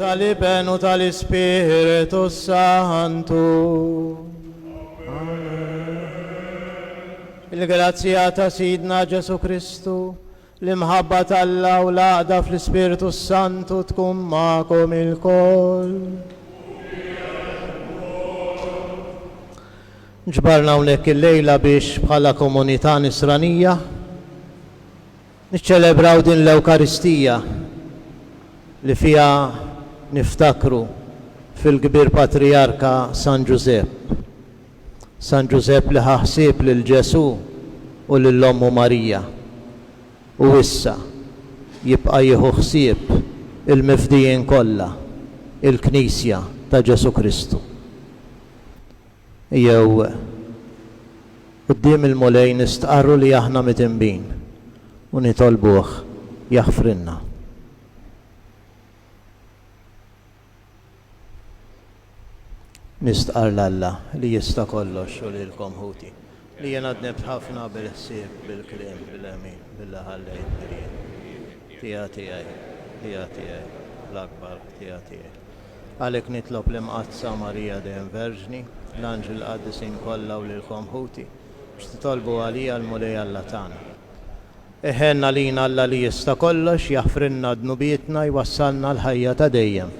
tal-Iben u tal-Ispiritu Santu. Il-grazzja ta' Sidna Ġesu Kristu, l-imħabba tal-Alla u l-għaqda fl-Ispiritu Santu tkun ma'kom il-koll. Ġbarna hawnhekk il-lejla biex bħala komunità nisranija niċċelebraw din l-Ewkaristija li fiha niftakru fil-kbir patriarka San Giuseppe. San Giuseppe li ħaħsib lil Ġesu u lill-Ommu Marija. U issa jibqa' jieħu ħsieb il-mifdijin kollha, il-Knisja ta' Ġesu Kristu. Jew quddiem il-mulej nistqarru li aħna mitinbin u nitolbuh jaħfrinna. Nistqar l-Alla li jista' kollox u lilkom ħuti li jien għadnebt ħafna bil-ħsieb, bil-kliem, bil-emin, bil-ħallejn mirjien. Tija tiegħi, l-akbar tija tiegħi. Għalhekk nitlob l-imqazza Marija dejjem Verġni, l-Anġel qaddisin kollha u lilkom ħuti biex titolbu għalija l-mulej Alla tagħna. Eħenna lina Alla li jista' kollox jaħfrinna dnubietna jwassalna l-ħajja ta' dejjem.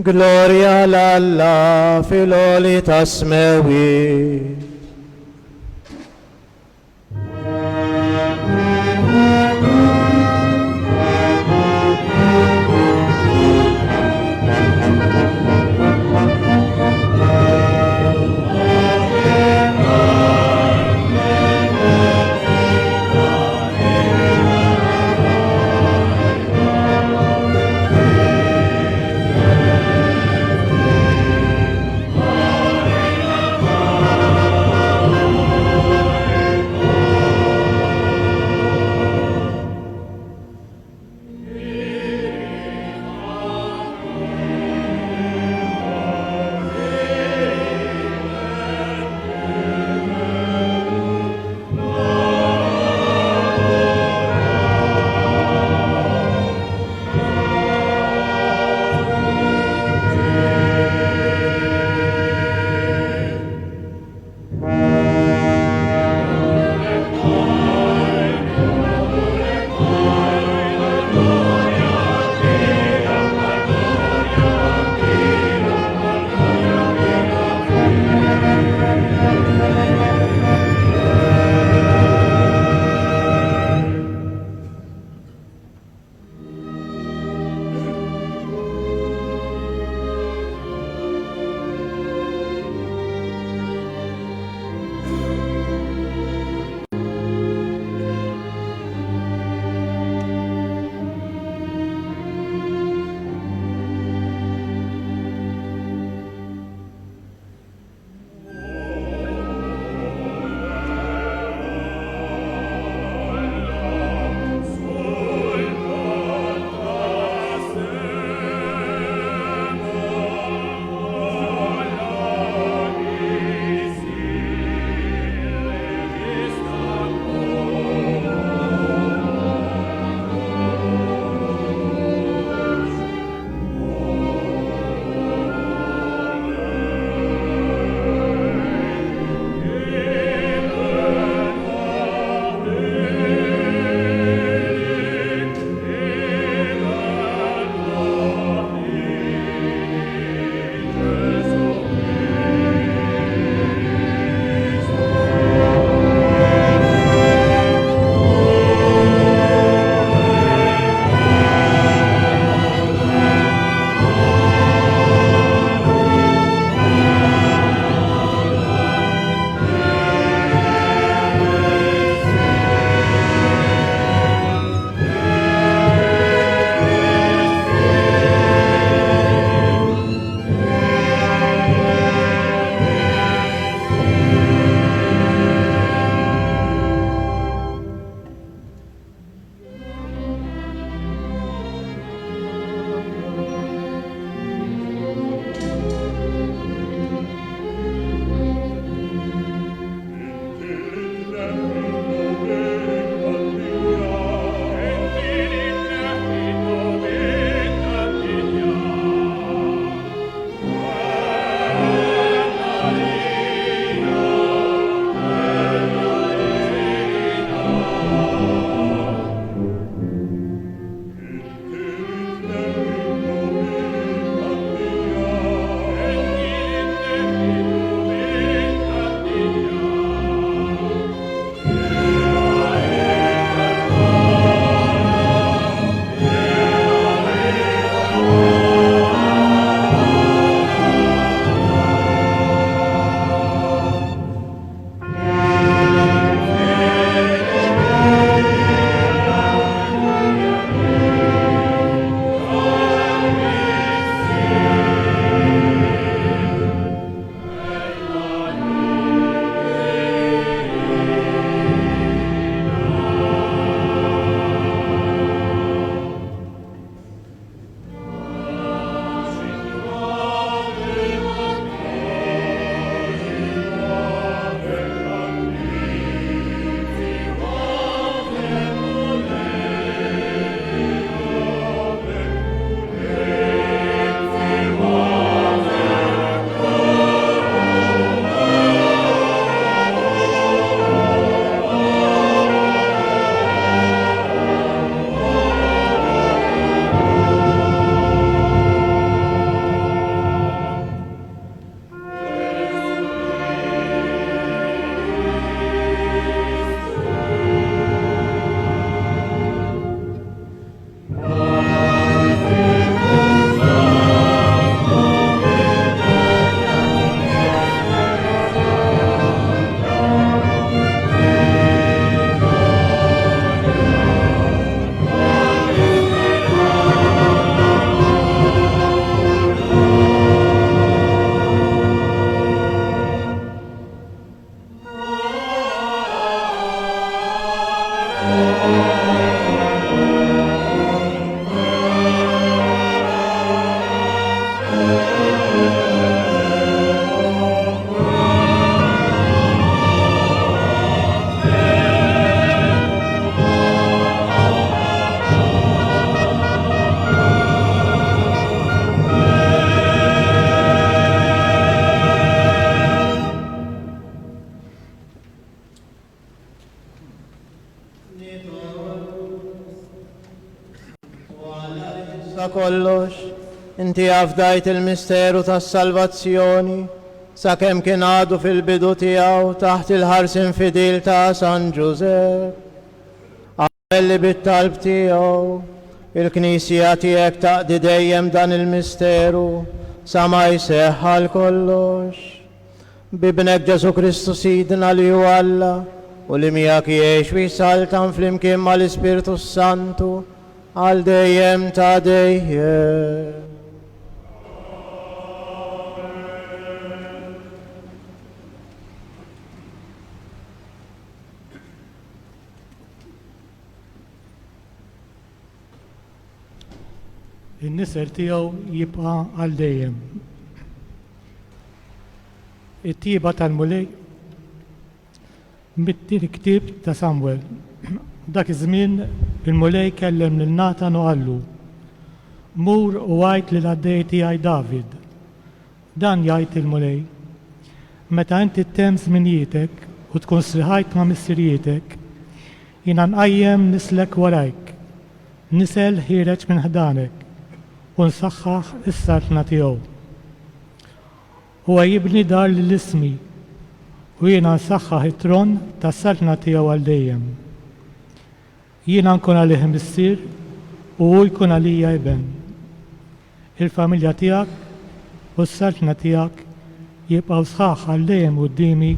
Gloria l-Alla fil-oli tasmewi. Sa kollox, inti għafdajt il-misteru tas-salvazzjoni, sakemm kien għadu fil-bidu tiegħu taħt il-ħarsin fidil ta' San Giuseppe. Għamel li bit-talb tiegħu, il-Knisja tiegħek taqdi dejjem dan il-misteru sa ma jseħħal kollox. Bibnek Ġesu Kristu Sidna li hu Alla u li miegħek jgħix u jsaltan flimkien mal-Ispirtu Santu għal dejjem ta' dejjem. In-niser tiegħu jibqa' għal dejjem. It-tieba tal-mulej mit-tieni ktieb ta' Samwel. Dak iż-żmien il-mulej kellem lil Natan u qallu: Mur u għajt lil għaddej tiegħi David. Dan jgħid il-mulej: Meta inti ttemm żminijiet u tkun sliħajt ma' missirietek, jiena nqajjem nislek warajk, nisel ħireġ minn ħdanek u nsaħħaħ is-saltna tiegħu. Huwa jibni dar lill-ismi u jiena nsaħħaħ it-tron tas-saltna tiegħu għal dejjem. Jiena nkun għalih missier u hu jkun għalija iben. Il-familja tiegħek u s-saltna tiegħek jibqgħu sħaħ għal dejjem qudiemi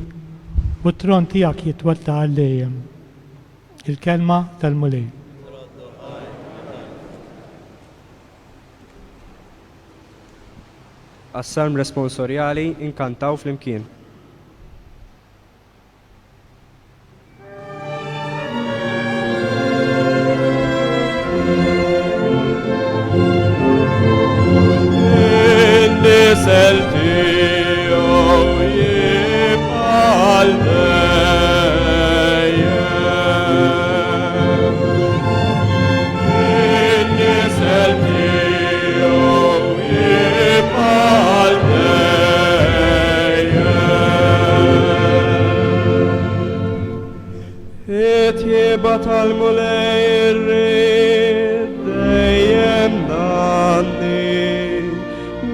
u t-tron tiegħek jitwettaq għal dejjem. Il-kelma tal-mulej. Għas-salm responsorjali inkantaw flimkien. Nisel tiegħu jibqa' għal dejjem. Nisel tiegħu jibqa' għal dejjem. It-tjieba tal-mulej irrid dejjem nanni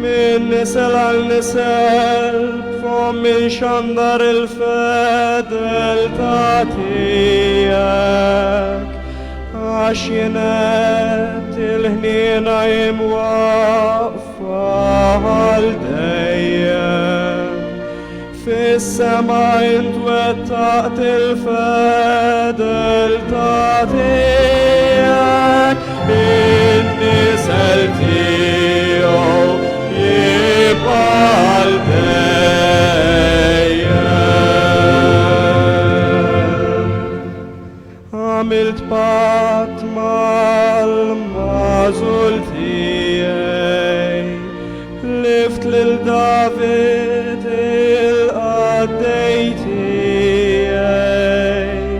min nisel għal nisel b'fom min xandar il-fedel ta' tijek għax jenet il-ħnina jimwaqfa għal dejjem fis-sema intwettaqt il-fedel ta' tijek in-nisel tiegħu jibqa' għal dejjem. Għamilt patt mal-mażul tiegħi, lift lil David il-qaddej tiegħi,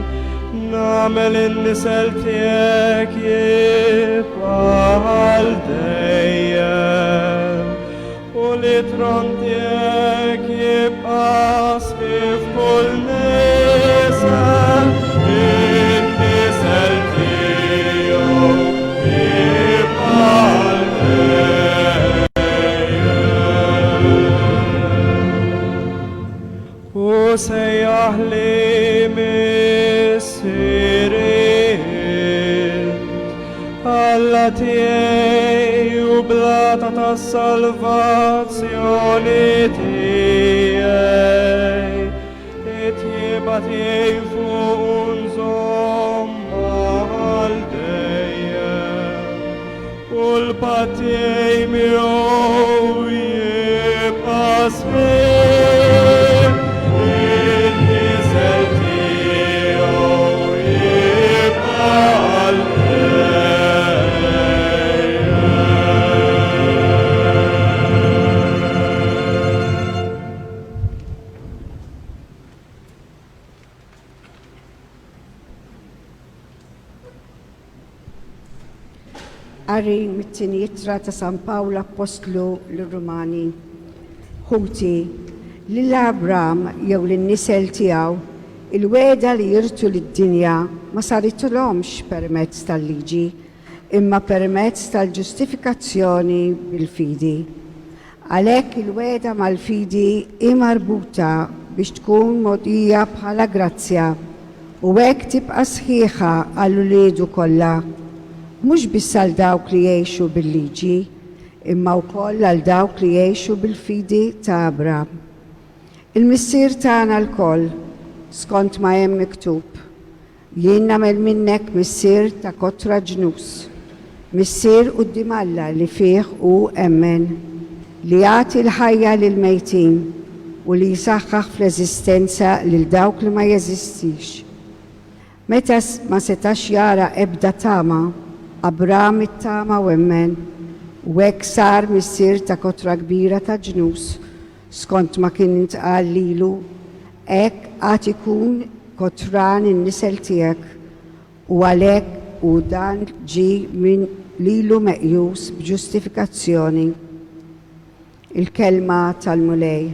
nagħmel in-nisel tiegħek jibqa' għal dejjem. L-tron tiegħek jibqa' sħif kull nisel, in-nisel tiegħu jibqa' għal dejjem. U sejjaħ li missieriet Alla tiegħi u blata tas-salvazzjoni tiegħi, it-tjieba tiegħi fuq nżomma għal dejjem, u l-patt tiegħi miegħu jibqa' sħiħ, in-nisel tiegħu jibqa' Qari mit-tieni Ittra ta' San Pawlu Apostlu lir-Rumani. Ħuti lil Abram jew lin-nisel tiegħu il-weda li jirtu lid-dinja ma saritulhomx permezz tal-liġi imma permezz tal-ġustifikazzjoni bil-fidi. Għalhekk il-weda mal-fidi hi marbuta biex tkun mogħdija bħala grazzja u hekk tibqa' sħiħa għall-uliedu kollha. Mhux biss għal dawk li jgħixu bil-liġi, imma wkoll għal dawk li jgħixu bil-fidi ta' Abram. Il-missier tagħna l-koll, skont ma hemm miktub, jien nagħmel minnek missier ta' kotra ġnus, missier quddiem Alla li fih hu emmen, li jagħti l-ħajja lil mejtin u li jisaħħaħ fl-eżistenza lil dawk li ma jeżistix. Meta ma setax jara ebda tama, Abram it-tama u emmen, u hekk sar missier ta' kotra kbira ta' ġnus, skont ma kien intqal lilu, hekk għad ikun kotran in-nisel tiegħek, u għalhekk u dan ġi minn lilu meqjus b'ġustifikazzjoni. Il-kelma tal-mulej.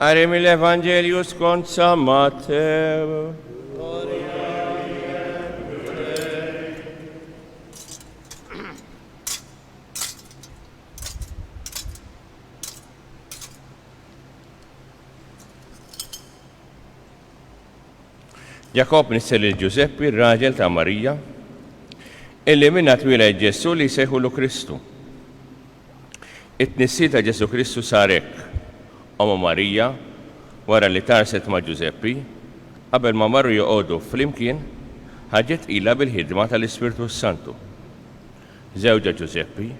Għarim l-Evangelju skont San Mattew. Jakob nissel il-Giuseppi, il-raġel ta' Marija, illi minna twila Ġesu li sejħulu Kristu. It-nissi ta' Ġesu Kristu sarek, Omo Marija, wara li tarset ma' Giuseppi, qabel ma marru joqogħdu flimkien, ħaġet ilha bil-ħidma tal-Ispirtu Santu. Żewġa Giuseppi,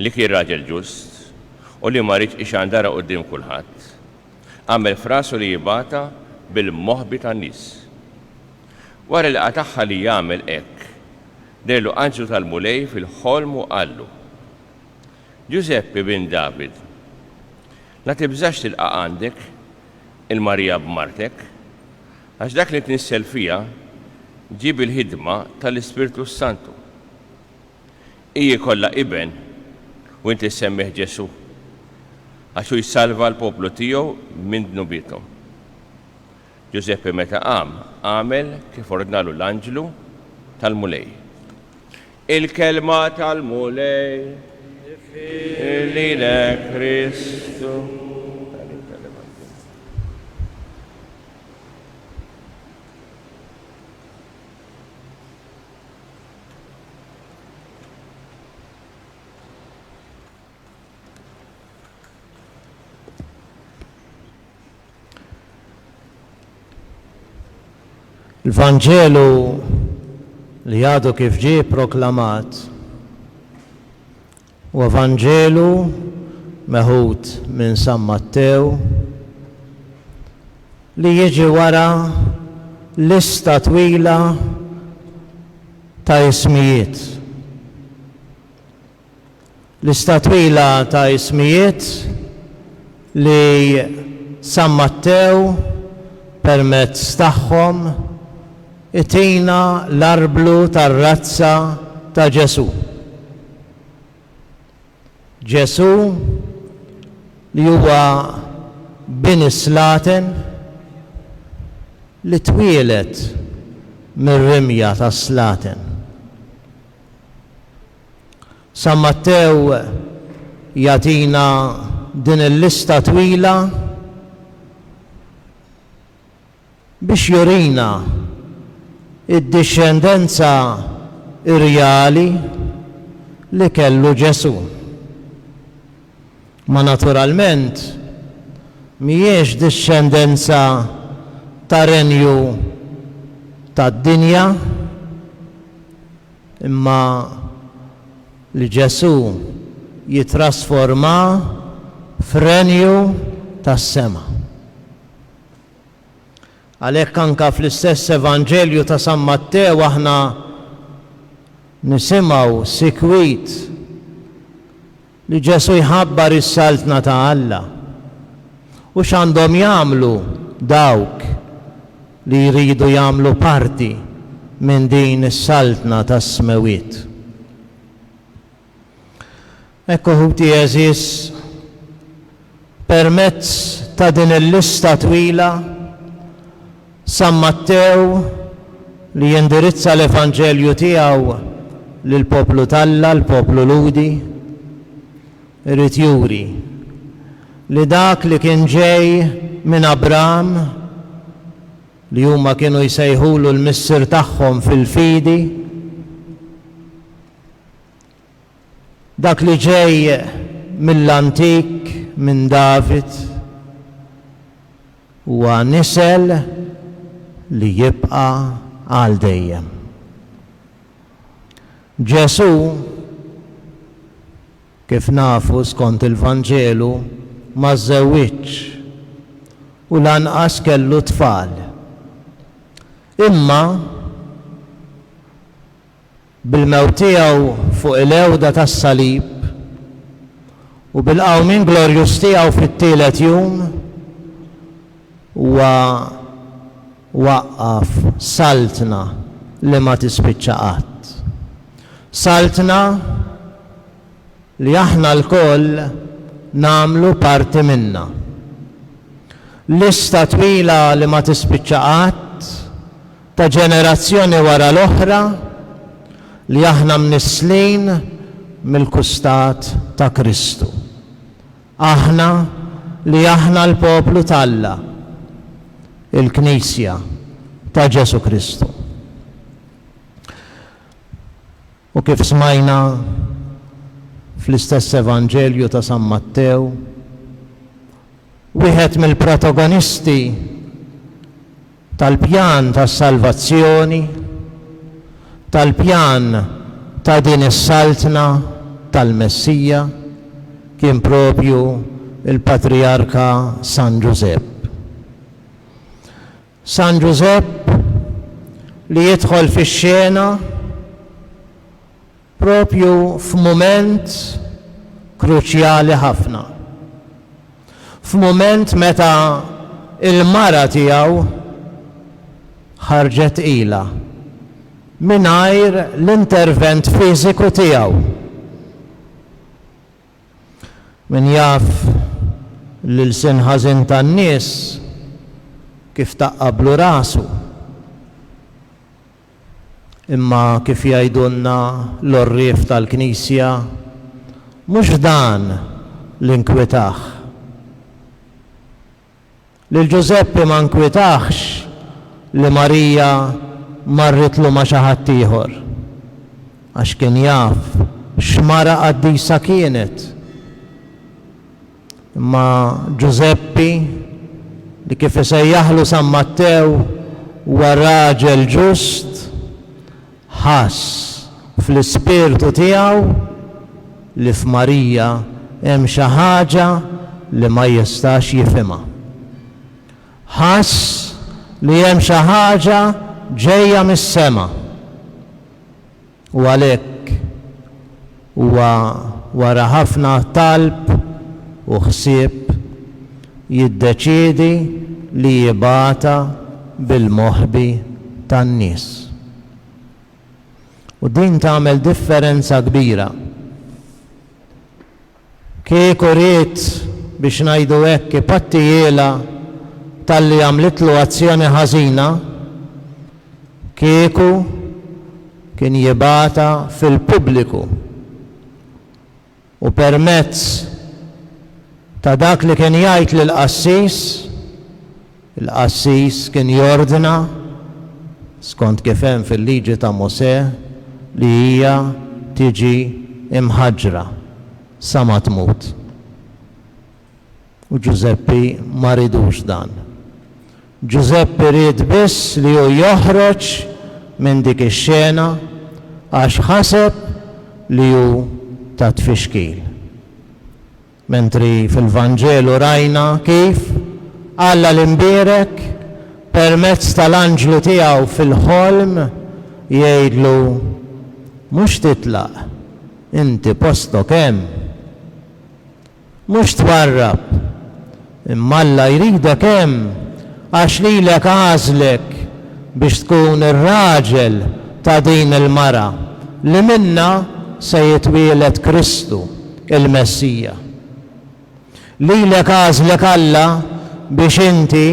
li kien raġel ġust u li ma rridx ixandara quddiem kulħadd, għamel frasu li jibata bil-moħbi tan-nies. Wara li qataħħa li jagħmel hekk, derlu anġlu tal-mulej fil-ħolm u qallu: Giuseppi bin David, la tibżax tilqa' għandek il-Marija b'martek, għax dak li tnissel fija ġib il-ħidma tal-Ispirtu Santu. Hija kollha iben u inti semmih Ġesu, għax hu jsalva l-poplu tiegħu minn dnubithom. Giuseppi meta għamel kif ordnalu l-anġlu tal-mulej. Il-kelma tal-mulej lilek Kristu. Il-Vangelu li għadu kif ġie proklamat u Vangelu meħud minn San Mattew li jiġi wara lista twila ta' ismijiet. Lista twila ta' ismijiet li San Mattew permezz tagħhom itina l-arblu tar-razza ta' Ġesu. Ġesu li huwa bin Slaten li twielet mir-rimja ta' Slaten. San Mattew jatina din il-lista twila biex jurina id-discendenza irjali li kellu Ġesu. Ma naturalment mhijiex discendenza ta' renju tad-dinja, imma li Ġesu jitrasforma f'renju tas-sema. Għalhekk anke fl-istess Evanġelju ta' San Mattew aħna nisimgħu sikwit li Ġesu jħabbar is-saltna ta' Alla. U x'għandhom jagħmlu dawk li jridu jagħmlu parti minn din is-saltna tas-smewiet. Ekku ħuti eżis, permezz ta' din il-lista twila San Mattew li jindirizza l-Evanġelju tiegħu lil poplu Alla, l-poplu Ludi, irid juri li dak li kien ġej minn Abraham li huma kienu jsejħulu l-missier tagħhom fil-fidi, dak li ġej mill-antik minn David huwa nisel li jibqa' għal dejjem. Ġesu, kif nafu skont il-Vanġelu, ma żewwiġx u lanqas kellu tfal. Imma bil-mewt tiegħu fuq il-ewda tas-salib u bil-qawmin glorjus tiegħu fit-tielet jum huwa waqqaf saltna li ma tispiċċa qatt. Saltna li aħna l-koll nagħmlu parti minnha. Lista twila li ma tispiċċa qatt ta' ġenerazzjoni wara l-oħra li aħna mnislin mill-kustat ta' Kristu. Aħna li aħna l-poplu tal-Alla, il-Knisja ta' Ġesu Kristu. U kif smajna fl-istess Evanġelju ta' San Mattew, wieħed mill-protagonisti tal-pjan tas-salvazzjoni, tal-pjan ta' din is-saltna tal-Messija kien propju il-Patriarka San Giuseppe. San Giuseppe li jidħol fix-xena propju f'mument kruċjali ħafna. F'mument meta il-mara tiegħu ħarġet ilha mingħajr l-intervent fiżiku tiegħu. Min jaf lil-sin ħażin tan-nies kif taqqablu rasu. Imma kif jgħidulna l-orrief tal-Knisja, mhux dan l-inkwitaħ. Lil Giuseppe ma nkwitaħx li Marija marritlu ma' xi ħadd ieħor, għax kien jaf x'mara qaddisa kienet. Imma Giuseppe li kif isejjaħlu San Mattew huwa raġel ġust, ħass fl-ispirtu tiegħu li f'Marija hemm xi ħaġa li ma jistax jifhimha. ħass li hemm xi ħaġa ġejja mis-sema. U għalhekk huwa wara ħafna talb u ħsieb jiddeċiedi li jibata bil-moħbi tan-nies. U din tagħmel differenza kbira. Kieku ried biex ngħidu hekk ipattijiela talli għamlitlu azzjoni ħażina, kieku kien jibata fil-pubbliku u permezz ta' dak li kien jgħid lill-qassis, il-qassis kien jordna skont kif hemm fil-liġi ta' Mosè li hija tiġi imħaġġra sa ma tmut. U Giuseppi ma ridux dan. Giuseppi ried biss li hu joħroġ minn dik ix-xena għax ħaseb li hu ta' tfixkil. Mentri fil-Vanġelu rajna kif Alla l-imbierek permezz tal-anġlu tiegħu fil-ħolm jgħidlu mhux titlaq, inti postok hemm. Mhux twarrab, imma Alla jridek hemm għax lilek għażlek biex tkun ir-raġel ta' din il-mara li minna se jitwieled Kristu, il-Messija. Lilek għażlek Alla biex inti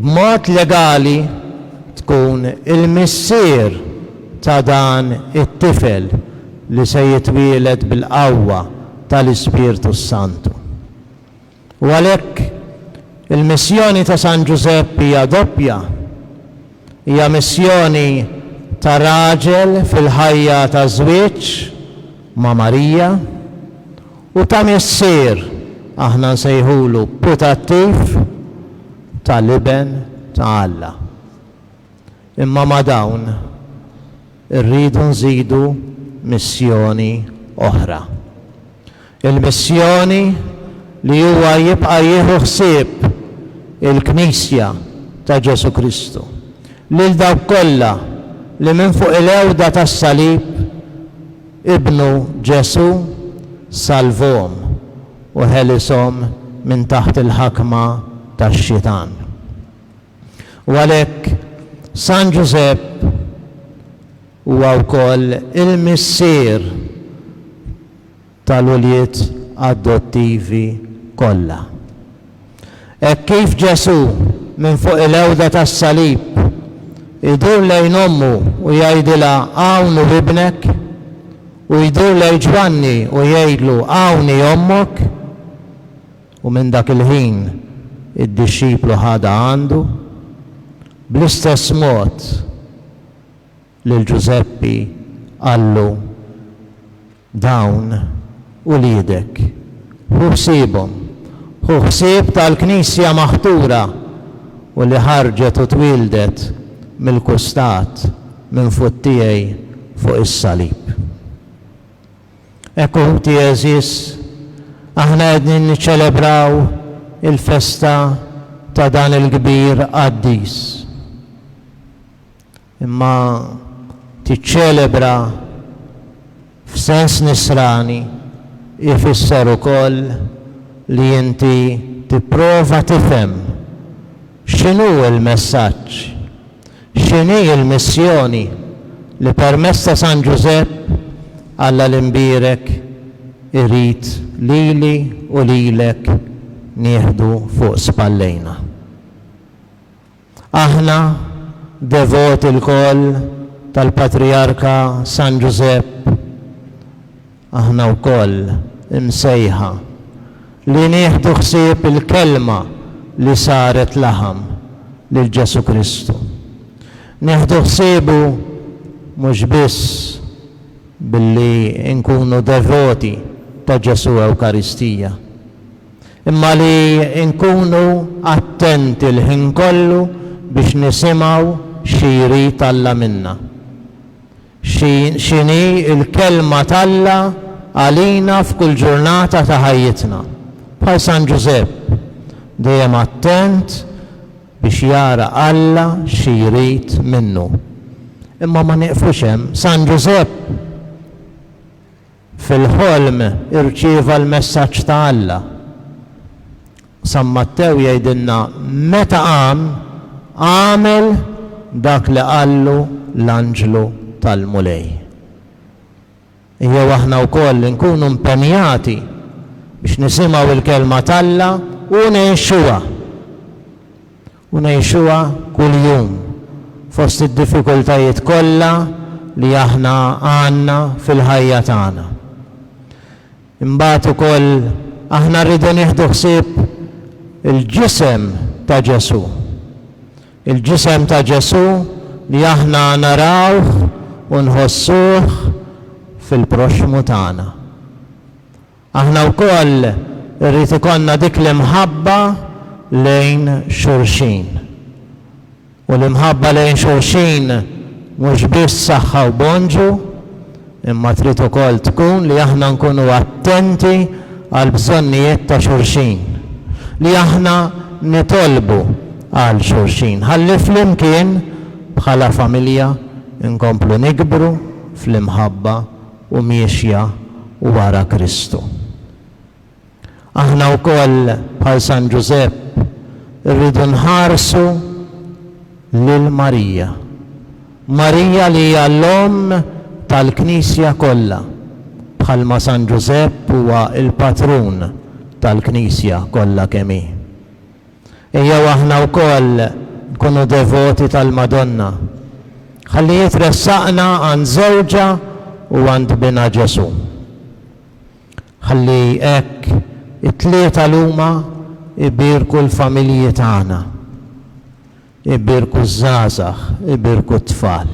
b'mod legali tkun il-missier ta' dan it-tifel li se jitwieled bil-qawwa tal-Ispirtu Santu. U għalhekk il-missjoni ta' San Giuseppe hija doppja. Hija missjoni ta' raġel fil-ħajja ta' żwieġ ma' Marija u ta' missier aħna nsejħulu putattiv tal-iben ta' Alla. Imma ma' dawn irridu nżidu missjoni oħra. Il-missjoni li huwa jibqa' jieħu ħsieb il-Knisja ta' Ġesu Kristu. Lil dawk kollha li minn fuq il-ewda tas-salib ibnu Ġesu salvhom u ħelishom minn taħt il-ħakma tax-xitan. U għalhekk San Giuseppe huwa wkoll il-missier tal-wlied adottivi kollha. Hekk kif Ġesu minn fuq il-ewda tas-salib idur lejn ommu u jgħidilha hawn hu ibnek u jdur lejn Ġwanni u jgħidlu hawn hi ommok u minn dak il-ħin id-disċiplu ħada għandu bl-istess mod lil Giuseppi qallu dawn uliedek hu ħsiebhom, hu ħsieb tal-Knisja maħtura u li ħarġet u twildet mill-kustat minn fuq tiegħi fuq is-salib. Ekku eżis, aħna qegħdin niċċelebraw il-festa ta' dan il-kbir qaddis. Imma tiċċelebra f'sens nisrani ifisser ukoll li inti tipprova tifhem x'inhu l-messaġġ, x'inhi l-missjoni li permezz ta' San Giuseppe Alla l-imbierek irid lili u lilek nieħdu fuq spallejna. Aħna devoti l-koll tal-Patriarka San Giuseppe, aħna wkoll imsejħa li nieħdu ħsieb il-kelma li saret laħam lil Ġesu Kristu. Nieħdu ħsiebu mhux biss billi nkunu devoti ta' Ġesu Ewkaristija, imma li nkunu attenti l-ħin kollu biex nisimgħu xi jrid Alla minna. X'inhi l-kelma t'Alla għalina f'kull ġurnata ta' ħajjitna. Bħal San Giuseppe, dejjem attent biex jara Alla xi jrid minnu. Imma ma nieqfux hemm, San Giuseppe fil-ħolm irċieva l-messaġġ ta' Alla. San Mattew jgħidilna meta għamel dak li qallu l-anġlu tal-mulej. Jew aħna wkoll nkunu impenjati biex nisimgħu il-kelma t'Alla u ngħixuha. U ngħixuha kuljum fost id-diffikultajiet kollha li aħna għandna fil-ħajja tagħna. Imbagħad ukoll aħna rridu nieħdu ħsieb il-ġisem ta' Ġesu. Il-ġisem ta' Ġesu li aħna narawh u nħossuh fil-proxmu tagħna. Aħna wkoll irrid ikollna dik l-imħabba lejn xulxin. U l-imħabba lejn xulxin mhux biss saħħa u bonġu, imma trid ukoll tkun li aħna nkunu attenti għal bżonnijiet ta' xulxin, li aħna nitolbu għal xulxin. Ħalli flimkien bħala familja nkomplu nikbru fl-imħabba u miexja wara Kristu. Aħna wkoll bħal San Giuseppe rridu nħarsu lil Marija. Marija li hija l-om tal-Knisja kollha, bħalma San Giuseppe huwa il-patrun tal-Knisja kollha kemm hi. Ejjew aħna wkoll nkunu devoti tal-Madonna. Ħalli jitressaqna għand żewġa u għand bina Ġesu. Ħalli hekk it-tlieta l-huma ibirku l-familji tagħna. Ibirku żgħażagħ, ibirku t-tfal.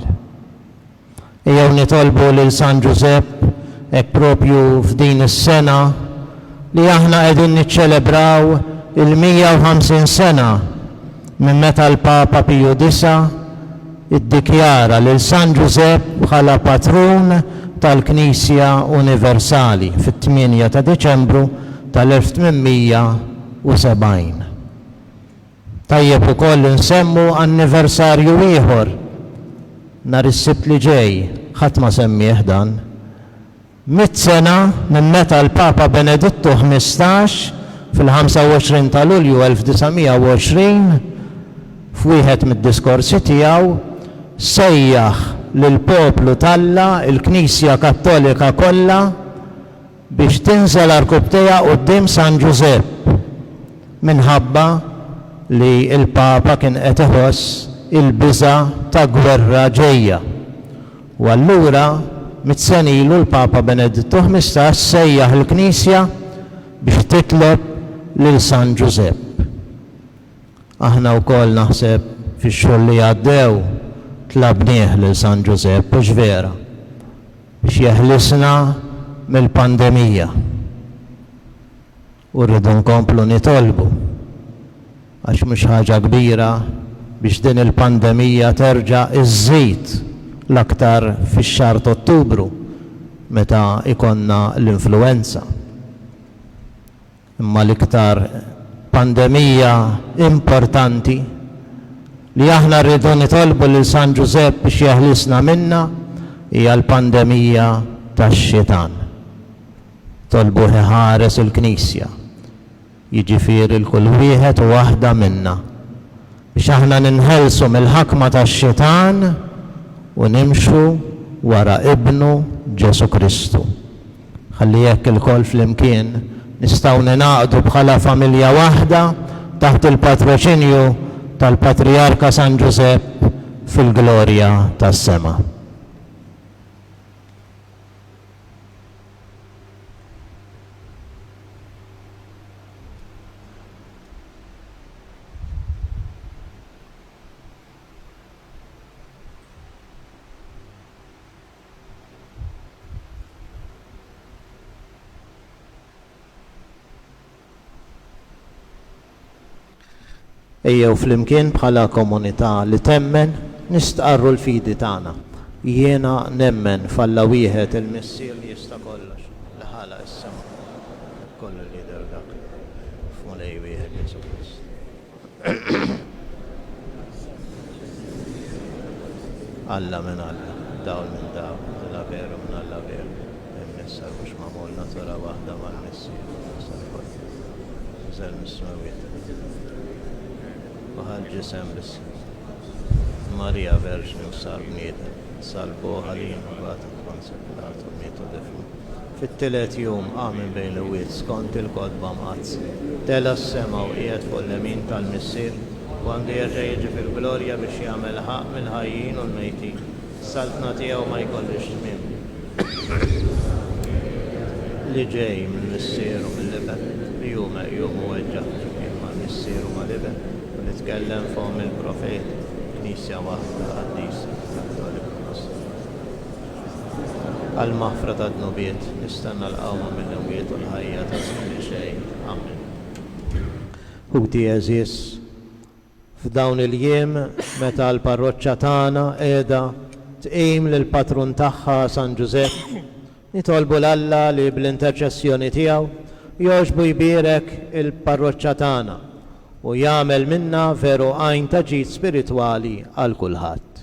Ejjew nitolbu lil San Giuseppe hekk propju f'din is-sena li aħna qegħdin niċċelebraw il-150 sena minn meta l-Papa Piju IX iddikjara lil San Giuseppe bħala patrun tal-Knisja Universali fit-8 ta' Deċembru tal-1870. Tajjeb ukoll nsemmu anniversarju ieħor nhar is-Sibt li ġej, ħadd ma semmih dan. 100 sena minn meta l-Papa Benedittu 15 fil-25 ta' Lulju 1920 f'wieħed mid-diskorsi tiegħu sejjaħ lill-poplu Alla, il-Knisja Kattolika kollha biex tinżel arkubtejha quddiem San Giuseppe minħabba li l-Papa kien qed iħoss il-biża' ta' gwerra ġejja. U allura 100 sena ilu l-Papa Benedittu 15 sejjaħ il-Knisja biex titlob lil San Giuseppe. Aħna wkoll naħseb fix-xogħol li għaddew tlabnieh lil San Giuseppe u x'vera biex jeħlisna mill-pandemija. U rridu nkomplu nitolbu għax mhux ħaġa kbira biex din il-pandemija terġa' iżżid l-aktar fix-xahar ta' Ottubru meta ikonna l-influenza. Imma l-iktar pandemija importanti li aħna rridu nitolbu lil San Giuseppe biex jeħlisna minna hija l-pandemija tax-xitan. Tolbu ħares il-Knisja, jiġifieri l-kull wieħed u waħda minna biex aħna ninħelsu mill-ħakma tax-xitan u nimxu wara Ibnu Ġesu Kristu. Ħalli hekk il-koll flimkien nistgħu ninaqdu bħala familja waħda taħt il-patroċinju tal-Patriarka San Giuseppe fil-glorja tas-sema. Ejjew flimkien bħala komunità li temmen nistqarru l-fidi tagħna. Jiena nemmen f'Alla wieħed il-Missier li jista' kollox li ħala s-sema. Kollu li jidher dak f'mulej wieħed Ġesu Krist. Alla minn Alla, dawl minn dawl, Alla veru minn Alla veru. Nissar mux mamolna tora wahda mal-missir, sal-kol. Zel mismawit. Uħal ġisem bis. Marija Verġni u sar bniedem, salbuħa li jinnubat konsekratu mietu difnu. Fit-telet jum għamin bejn l-wiet skont il-kodba mqazz. Tela s-sema u qiegħed fuq l-emin tal-missier u għandu jerġa' jiġi fil-glorja biex jagħmel ħaq mill-ħajjin u l-mejtin. Saltna tiegħu ma jkollix tmiem. Li ġej mill-missier u mill-liben li jum u weġġa' ma' missier u ma' liben u nitkellem fuq il-profet Knisja waħda għaddisa Kattolika Nostra. Għal-maħfra ta' dnubiet, nistenna l-qawma mill-imwiet u l-ħajja ta' żmien xejn. Amen. Ħuti eżis, f'dawn il-jiem meta l-parroċċa tagħna qiegħda tqim lill-patrun tagħha San Giuseppe, nitolbu l-Alla li bl-interċessjoni tiegħu jogħġbu jbierek il-parroċċa tagħna u jagħmel minna veru għajn ta' ġid spiritwali għal kulħadd.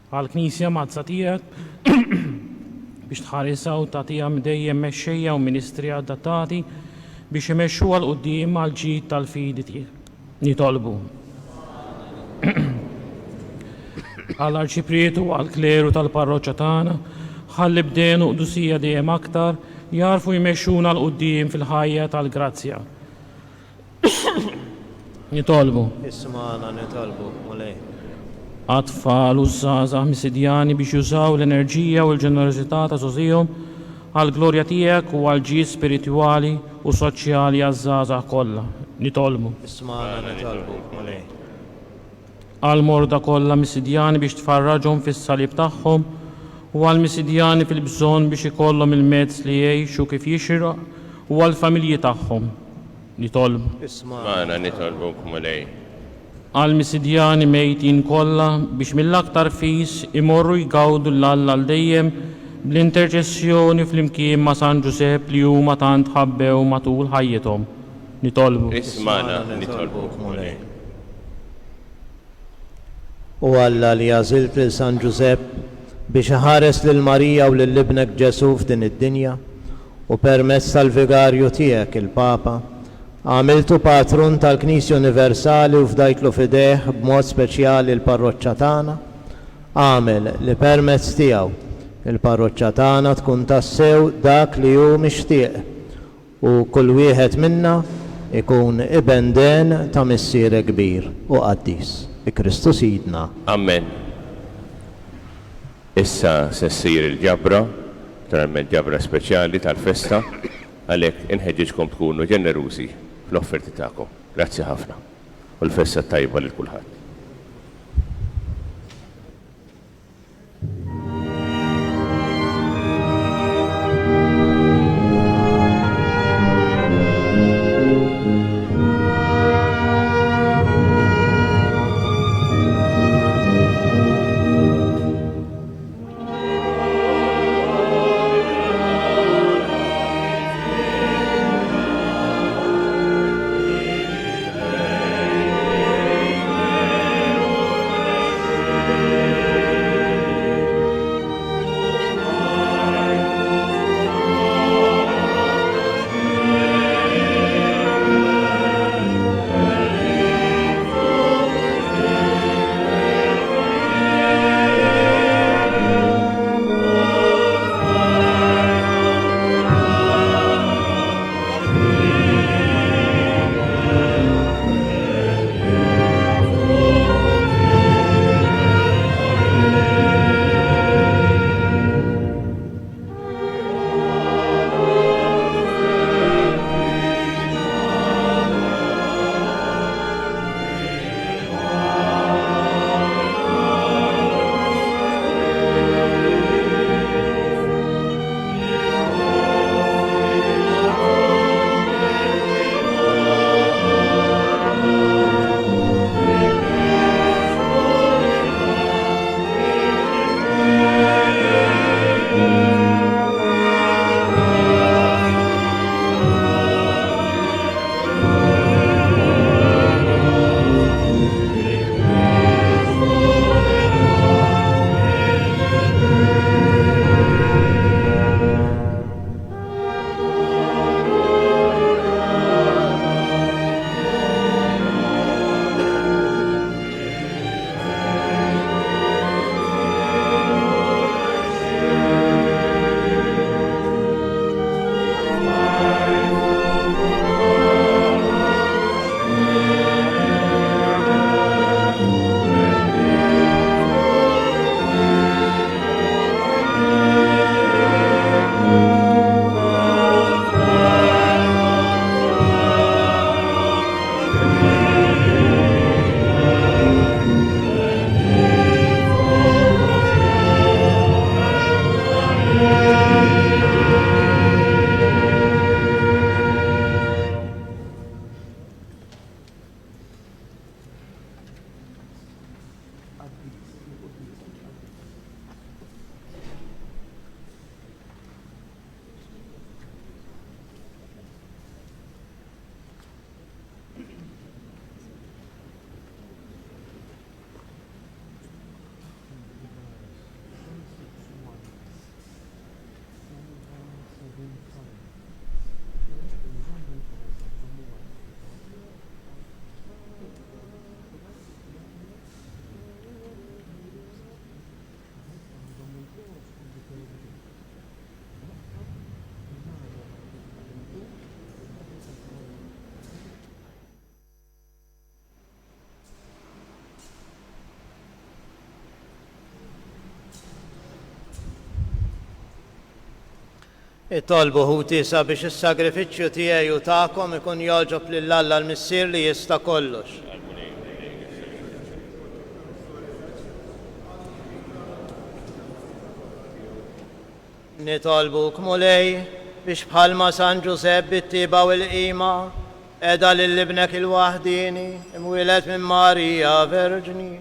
Għal-Knisja mazza tiegħek biex tħarisha u tagħtiha dejjem mexxejja u ministri adattati biex imexxu għal quddiem għal ġid tal-fidi tiegħek. Nitolbu. Għall-Arċiprietu u għall-Kleru tal-parroċċa tagħna ħalli bdejn u qdusija dejjem aktar jarfu jmexxuna l quddiem fil-ħajja tal-grazzja. Nitolbu. Ismana nitolbu, mulej. Għatfall u żgħażagħ misidjani biex jużaw l-enerġija u l-ġenerożità ta' żogħżihom għall-glorja tiegħek u għal ġid spiritwali u soċjali għaż-żgħażagħ kollha. Nitolbu. Ismana nitolbu, mulej. Għall-morda kollha misidjani biex tfarraġhom fis-salib tagħhom u għall-misidjani fil-bżonn biex ikollhom il-mezz li jgħixu kif jixraq u għall-familji tagħhom. Nitolbu. Ismana nitolbu mulej. Għal-misidjani mejtin kollha biex mill-aktar fis imorru jgawdu l-Alla għal dejjem bl-interċessjoni fl-imkien ma' San Giuseppe li huma tant ħabbew matul ħajjithom. Nitolbu. Ismana nitolbu mulej. U Alla li għażilt lil San Giuseppe biex ħares lil Marija u lil libnek Ġesu f'din id-dinja u permezz tal-vigarju tiegħek il-Papa għamiltu patrun tal-Knisja Universali u fdajtlu fidejh b'mod speċjali l-parroċċa tagħna, għamel li permezz tiegħu il-parroċċa tagħna tkun tassew dak li hu mixtieq u kull wieħed minna ikun ibenden ta' missier kbir u qaddis. Bi Kristu Sidna. Amen. Issa se ssir il-ġabra, naturalment ġabra speċjali tal-festa, għalhekk inħeġġiġkom tkunu ġenerużi fl-offerti tagħkom. Grazzi ħafna. U l-festa tajba lil kulħadd. It-tolbu ħuti sabiex is-sagrifiċċju tiegħi u tagħkom ikun jogħġob lill-Alla l-Missier li jista' kollox. Nitolbuk mulej biex bħalma San Ġusepp bit-tiba u l-qima edha lill-ibnek il-waħdini imwieled minn Marija Verġni.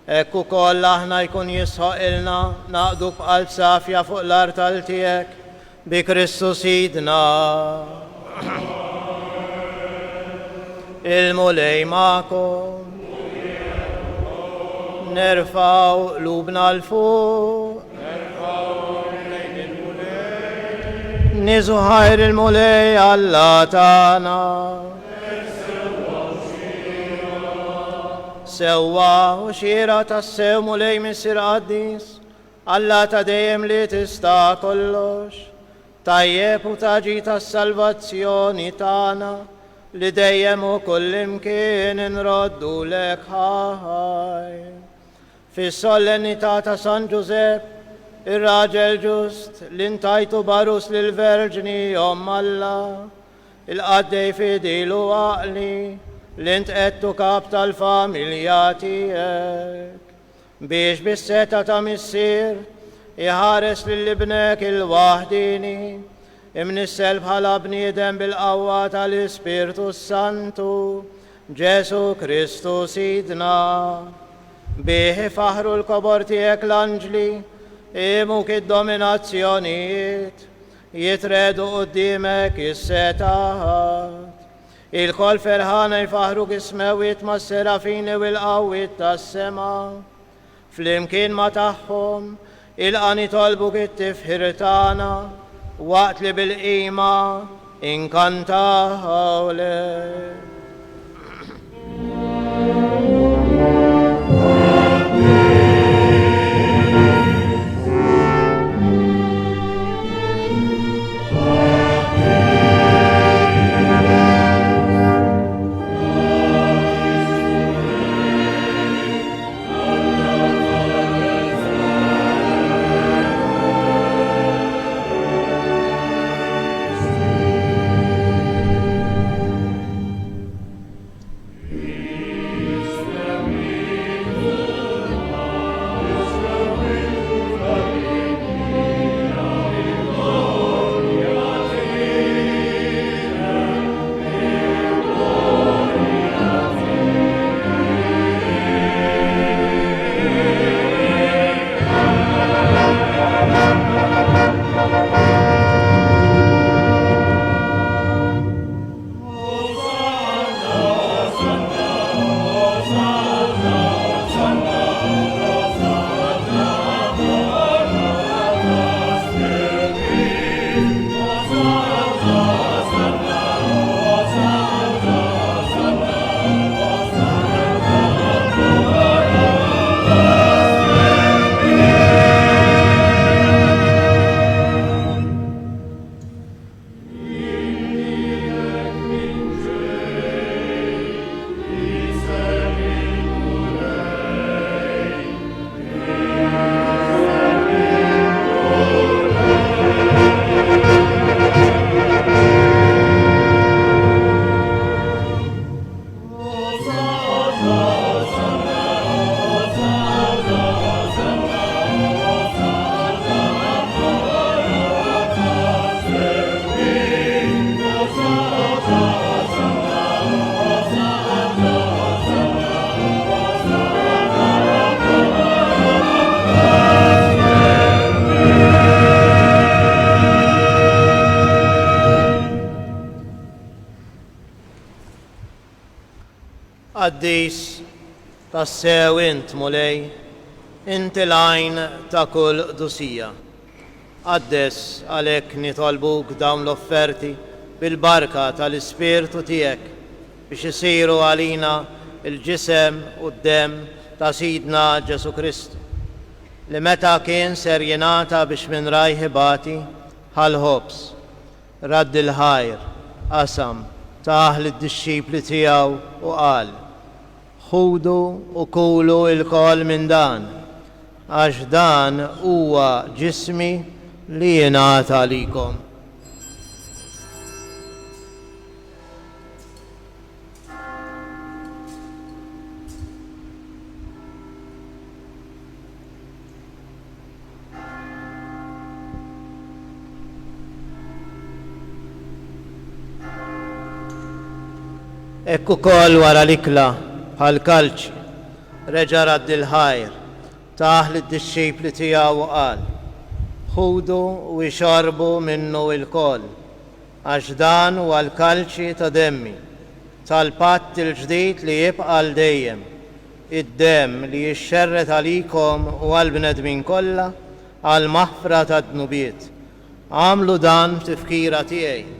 Ekku koll aħna jkun jisħoq ilna naqdu b'qalb safja fuq l-artal tiegħek bi Kristus Sidna. Il-mulej ma'kom. Nerfaw lubna l-fuq. Nizu ħajr il-mulej Alla tana. Sewa u xira tas-sew mulej Missir Qaddis, Alla ta' dejjem li tista' kollox. Tajjeb u taġi tas-salvazzjoni tana li dejjem u kullimkien inroddu lek ħajr. Fis-solennità ta' San Ġusepp, ir-raġel ġust li ntajtu barus lill-Verġni Omm Alla, il-qaddej fidilu għaqli li ntqettu kap tal-familja tiegħek, biex bis-seta ta' missier iħares lill-ibnek il-waħdini, imnissel bħala bniedem bil-qawwa tal-Ispirtu Santu, Ġesu Kristu Sidna. Bih ifaħru l-kobor tiegħek l-anġli, imuk id-dominazzjonijiet, jitredu qudiemek is-setat. Il-kol ferħana jfaħru kismewit ma' s-serafini u l-qawwit tas-sema. Flimkien ma' tagħhom il-qani tolbuk it-tifħir tagħna waqt li bil-qima inkantaw lek. Qaddis tas-sew int mulej, inti l-għajn ta' kull dusija. Qaddes għalhekk nitolbuk dawn l-offerti bil-barka tal-Ispirtu tiegħek biex isiru għalina il-ġisem u d-dem ta' Sidna Ġesu Kristu, li meta kien ser jingħata biex minn rajħibati ħal-ħobs, radd il-ħajr, qasam taħ lid-dixxipli tiegħu u qal: ħudu u kulu il-kol minn dan, għax dan huwa ġismi li jingħata għalikom. Ekku kol wara l-ikla bħal kalċi, reġa' radd il-ħajr, taħ lid-disċipli tiegħu qal: ħudu u jxorbu minnu il-kol, għax dan huwa l-kalċi ta' demmi, tal-patt il-ġdid li jibqa' l dejjem, id-demm li jixxerret għalikom u għall-bnedmin kollha għal maħfra ta' dnubiet. Għamlu dan f'tifkira tiegħi.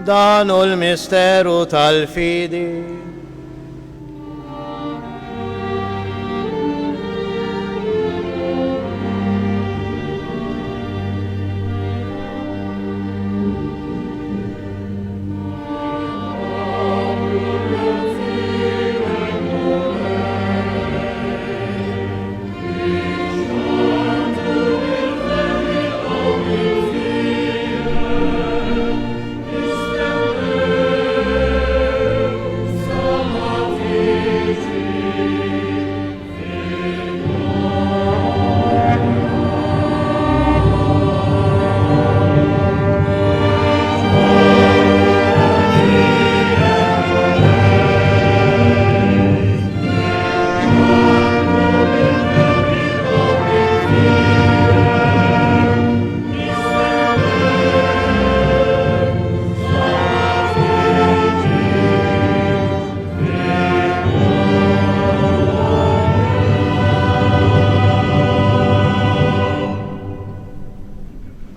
Dan hu l-misteru tal-fidi.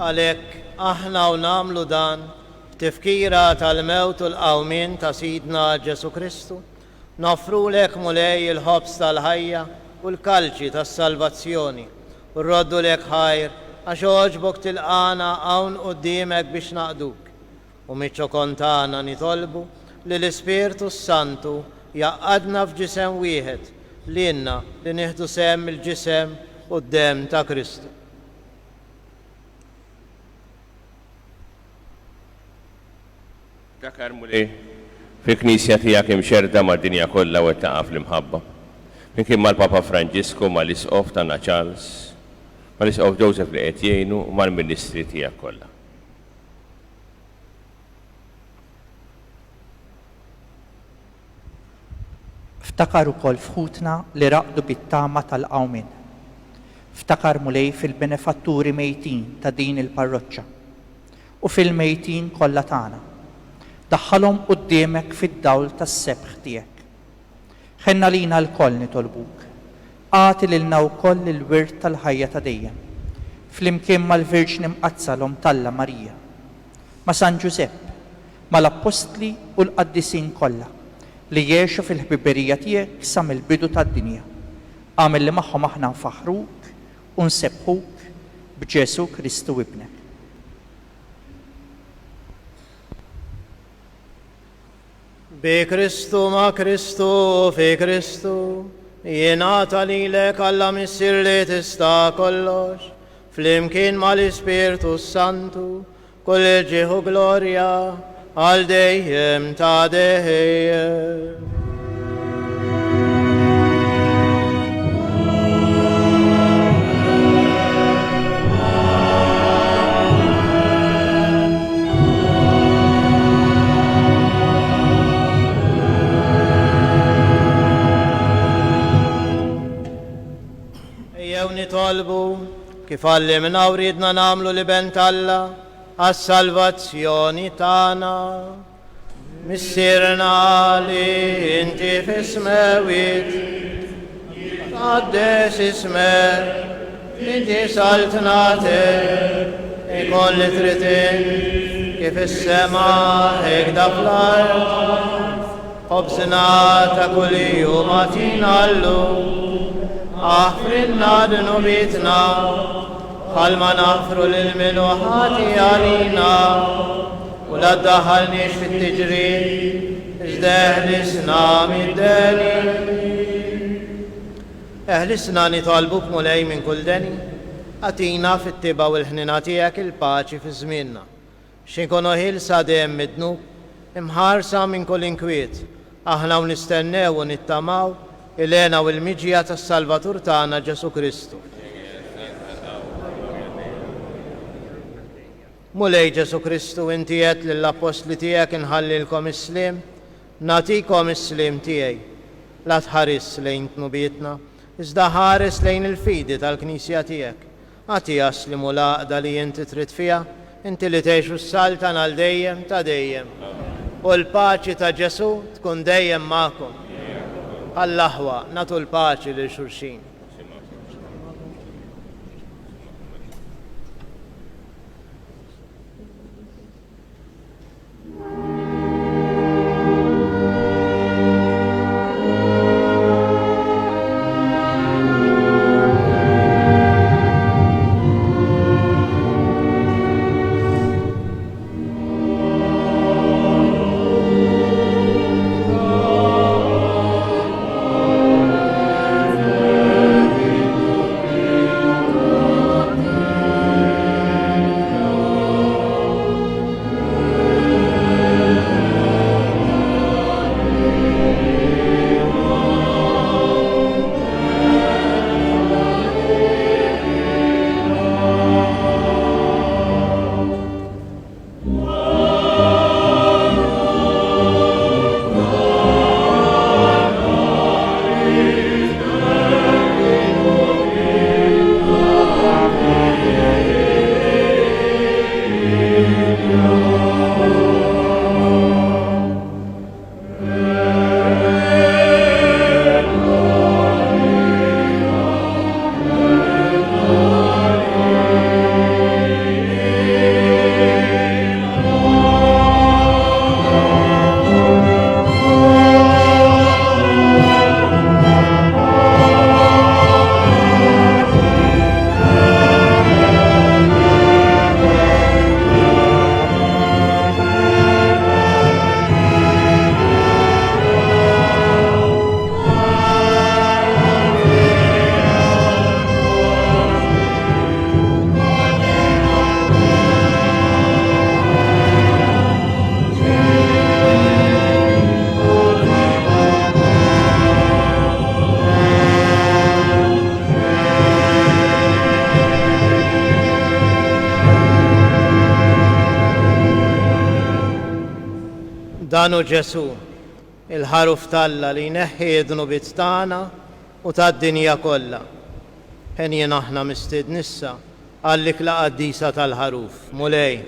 Għalhekk aħna u nagħmlu dan f'tifkira tal-mewt u l-qawmien ta' Sidna Ġesu Kristu, nofrulek mulej il-ħobs tal-ħajja u l-kalċi tas-salvazzjoni u rroddu lek ħajr għax oġbok tilqana hawn quddiemek biex naqduk. U miċ-ċokon tagħna nitolbu li l-Ispirtu Santu jaqgħadna f'ġisem wieħed lilna li nieħdu sehem il-ġisem u d-demm ta' Kristu. Dakar mulej fil-Knisja tiegħek imxerda mad-dinja kollha u taqa' fl-imħabba. Minkien mal-Papa Franġisku, mal-Isqof tagħna Charles, mal-Isqof Joseph li qed jgħinu u mal-Ministri tiegħek kollha. Ftakar ukoll fħutna li raqdu bit-tama tal-qawmien. Ftakar mulej fil-benefatturi mejtin ta' din il-parroċċa u fil-mejtin kollha tagħna. Daħħalhom quddiemek fid-dawl tas-sebħ tiegħek. Ħenna lina l-koll nitolbuk. Għati lilna wkoll il-wirt tal-ħajja ta' dejjem. Flimkien mal-Virġni Mqazza l-Omtalla Marija, ma' San Giuseppe, mal-Apostli u l-Qaddisin kollha li jgħixu fil-ħbiberija tiegħek sa mill-bidu tad-dinja. Għamel li magħhom aħna nfaħruk u nsebħuk b'Ġesu Kristu ibnek. Bi Kristu ma' Kristu fi Kristu, jingħata lilek Alla Missier li tista' kollox, flimkien mal-Ispirtu Santu, kull ġieħu glorja għal dejjem ta' dejjem. Nitolbu kif għallimna u ridna nagħmlu li bent Alla għas-salvazzjoni tagħna. Missierna li inti fis-smewit, tqaddes ismek, inti saltnatek, ikun li tritin kif is-sema hekk da fl-ard, ħobżna ta' kuljum għatina llum. Aħfrinna d-nubitna, bħalma naħfru l-minuħati għalina, u la ddaħħalniex fit-tiġri, iżda eħlisna mid-deni. Eħlisna nitolbuk mulej minn kull deni, għatina fit-tiba u l-ħnina tiegħek il-paċi fi żmienna. xinkunu ħilsa dejjem midnu, imħarsa minn kull inkwiet, aħna u nistennew u nittamaw il-għena u l-miġija tas-Salvatur tagħna Ġesu Kristu. Mulej Ġesu Kristu, inti qed lill-apostli tiegħek inħallilkom is-slim, nagħtikom is-slim tiegħi. La tħares lejn tnubietna, iżda ħares lejn il-fidi tal-Knisja tiegħek. Għatija slimu l-għaqda li inti trid fiha, inti li tgħixu s-saltan għal dejjem ta' dejjem. U l-paċi ta' Ġesu tkun dejjem magħkom. Għall-aħwa nagħtu l-paċi lil xulxin. Danu Ġesu, il-ħaruf talla li jneħħi d-dnubit tagħna u tad-dinja kollha. Ħenjien aħna mistiednissa għallik la qaddisa tal-ħaruf. Mulej.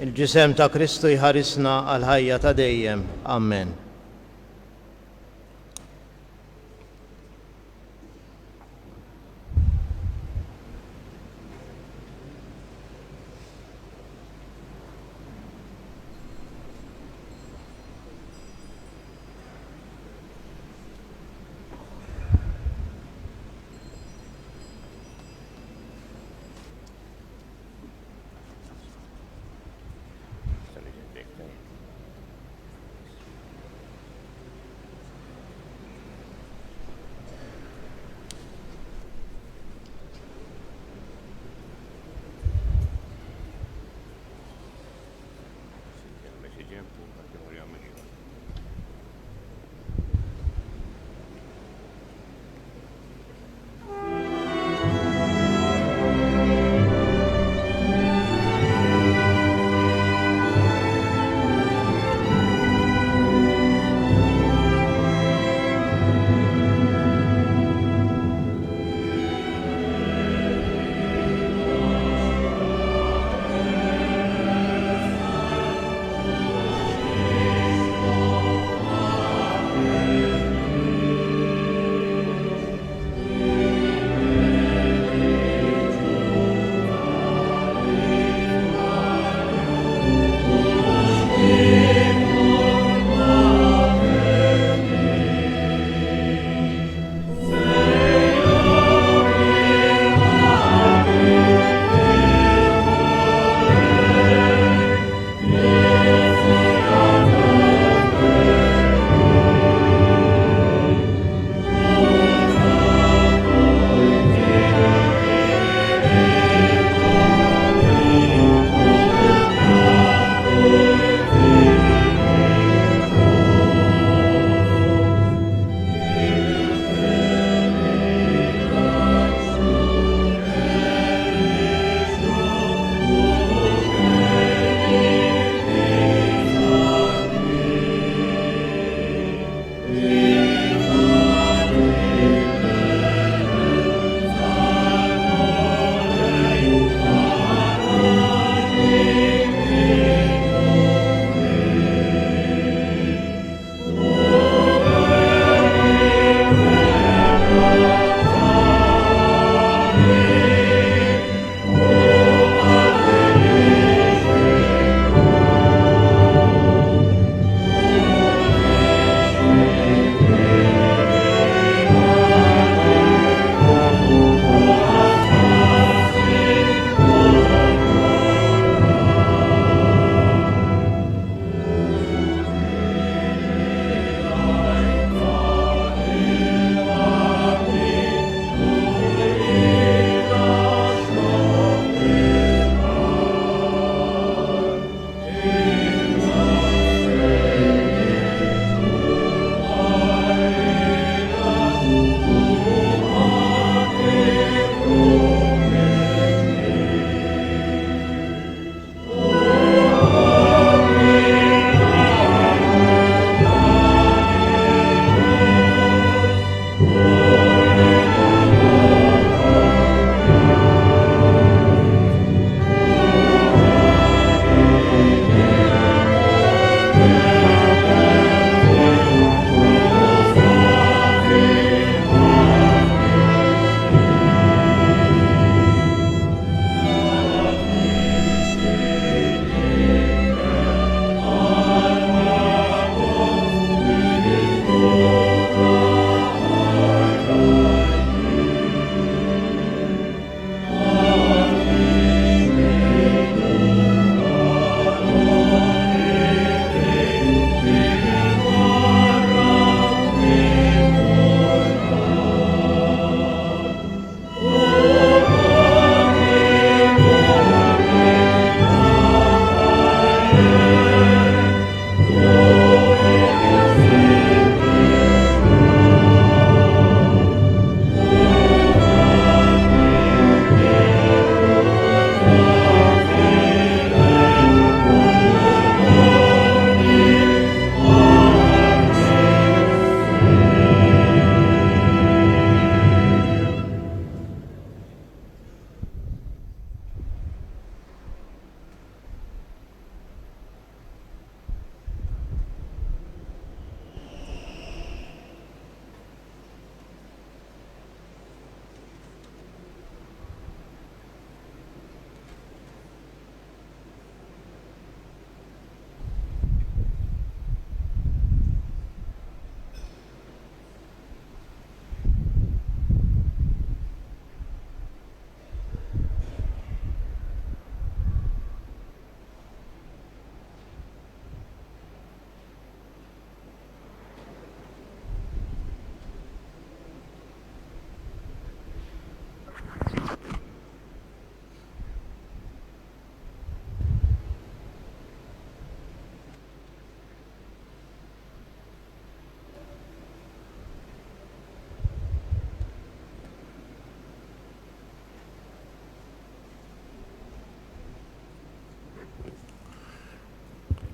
Il-ġisem ta' Kristu jħarisna għal ħajja ta' dejjem. Amen.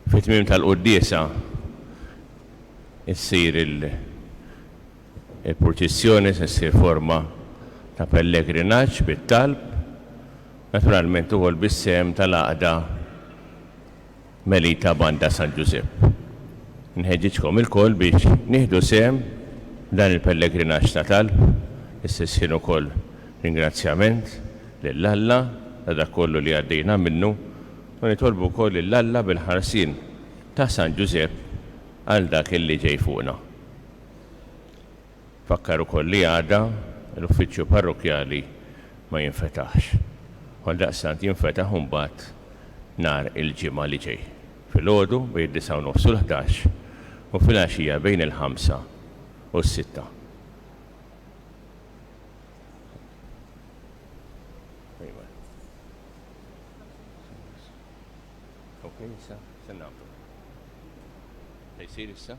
Fit-tmiem tal-quddiesa issir il-proċessjoni se ssir forma ta' pellegrinaġġ bit-talb, naturalment ukoll bis-sem tal-għaqda Melita Banda San Giuseppe. Nħeġġiġkom il-koll biex nieħdu sem dan il-pellegrinaġġ ta' talb, issir ukoll ringrazzjament lill-Alla ta' dak kollu li għaddejna minnu u nitolbu wkoll lill-Alla bil-ħarsien ta' San Giuseppe għal dak illi ġej fuqna. Fakkar ukoll li għadha l-uffiċċju parrokjali ma jinfetaħx. Għal daqstant jinfetaħ mbagħad nhar il-ġimgħa li ġej. Filgħodu bejn 9 u l-11 u fil-għaxija bejn il-5 u s-6. Okay, issa, sennamlu. Jsir issa?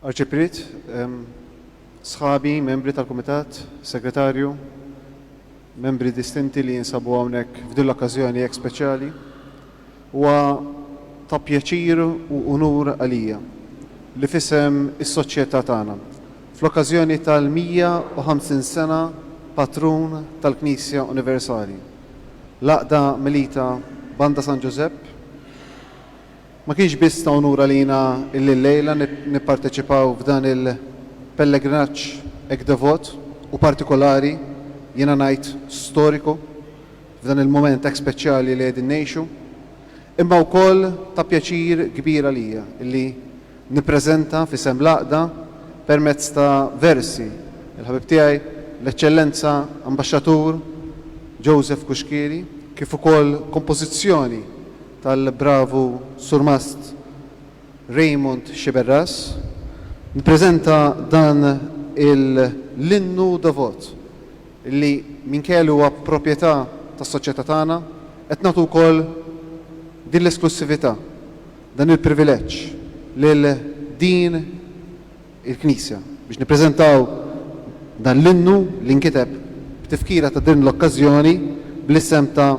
Arċiprit, sħabi, membri tal-Kumitat, Segretarju, membri distinti li jinsabu hawnhekk f'din l-okkażjoni hekk speċjali, huwa ta' pjaċir u unur għalija li fisem is-soċjetà tagħna fl-okkażjoni tal-150 sena patrun tal-Knisja Universali. L-Għaqda Melita Banda San Giuseppe ma kienx biss ta' unura lina il-lejla nipparteċipaw f'dan il-pellegrinaġġ hekk devot u partikolari jiena ngħid storiku f'dan il-moment hekk speċjali li qegħdin ngħixu, imma wkoll ta' pjaċir kbir għalija illi nippreżenta f'isem l-Għaqda permezz ta' versi il-ħabib tiegħi l-Eċċellenza Ambaxxatur Joseph Kuxkieri kif ukoll kompożizzjoni tal-bravu surmast Raymond Xiberras, nippreżenta dan l-innu devot li minkejja huwa proprjetà tas-soċjetà tagħna qed nagħtu wkoll din l-esklusività, dan il-privileġġ lil din il-Knisja biex nippreżentaw dan l-innu li nkiteb b'tifkira ta' din l-okkażjoni bl-isem ta'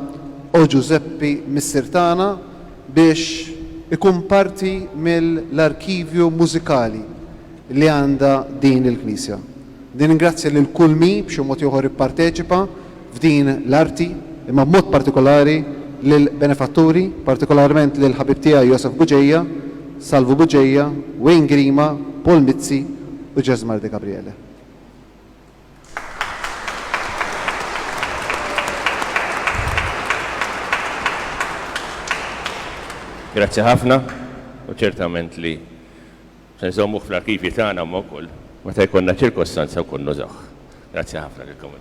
O Giuseppi Missier tagħna biex ikun parti mill-arkivju mużikali li għandha din il-Knisja. Din ingrazzja lil kull min b'xi mod ieħor ipparteċipa f'din l-arti, imma b'mod partikolari lil benefatturi, partikolarment lil ħabib tiegħi Joseph Buġejja, Salvo Buġejja, Wayne Grima, Paul Mizzi u Ġezmar De Gabriele. Grazzi ħafna, u ċertament li se nżommuh fl-arkivi tagħna ma wkoll meta jkollna ċirkostanza wkoll nużawh. Grazzi ħafna lilkom.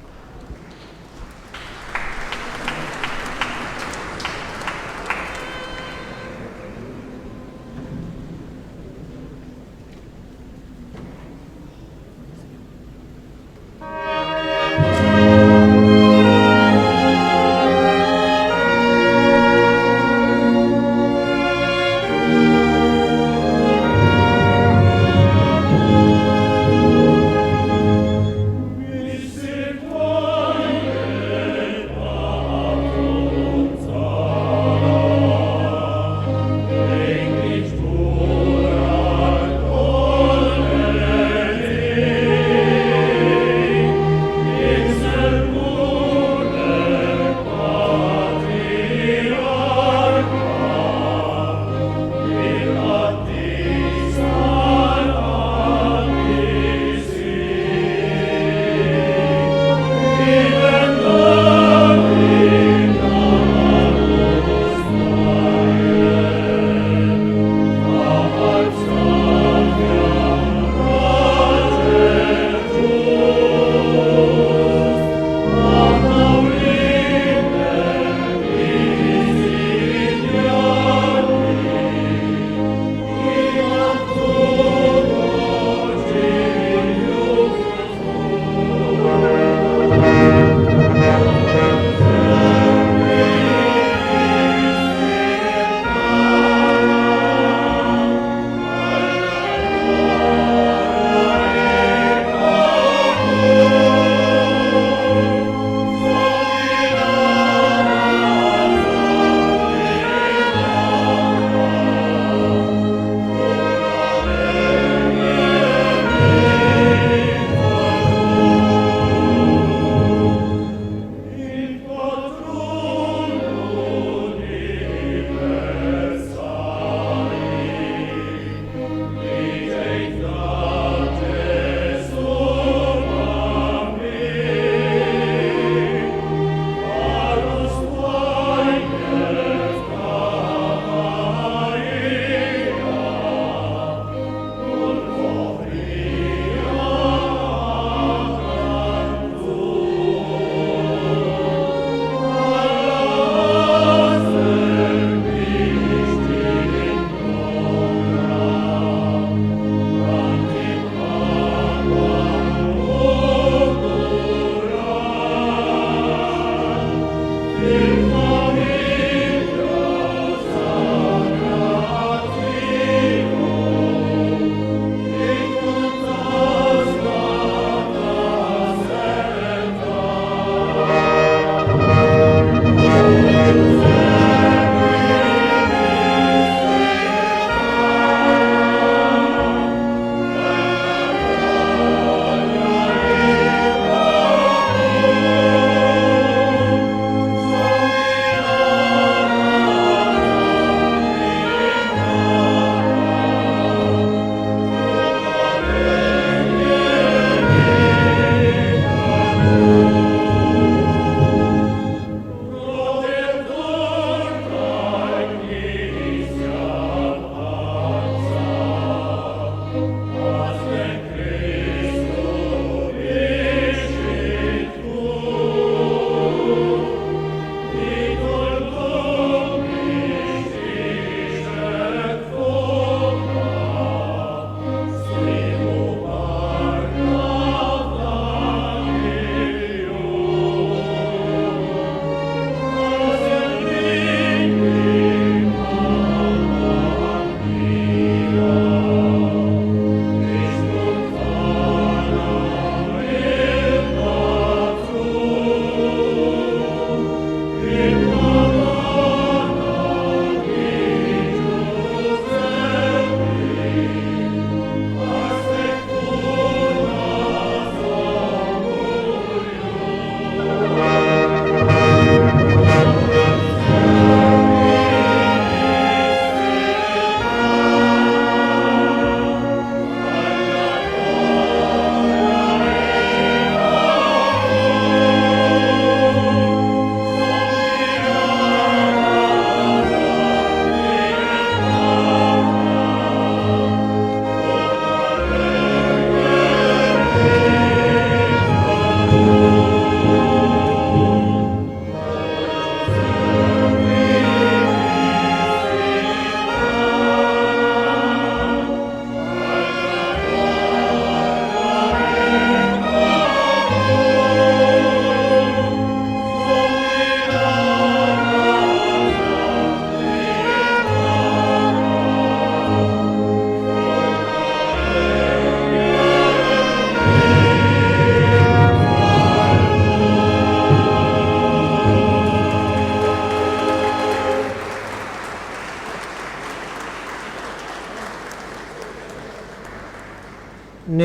Misericors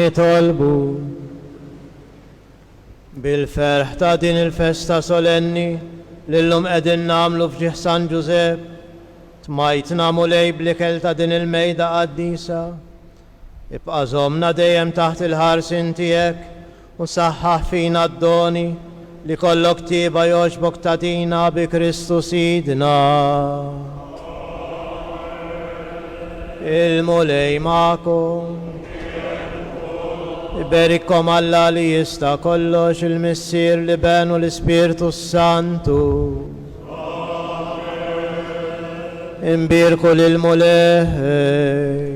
nitolbu bil-ferħ ta' din il-festa solenni l-lum qegħdin nagħmlu fġieħ San Giuseppe tmajtna mulej blikel ta' din il-mejda qaddisa. Ibqa' żommna dejjem taħt il-ħarsin tiegħek u saħħaħ fina d-doni li kollok tieba jogħġbok tagħtina bi Kristu Sidna. Il-mulej magħkom. Iberikkom Alla li jista' kollox il-Missier li benu l-Ispirtu Santu. Imbirku lil-mulej.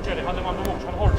ċeli, ħalli m'għandhomx ħanħorġu.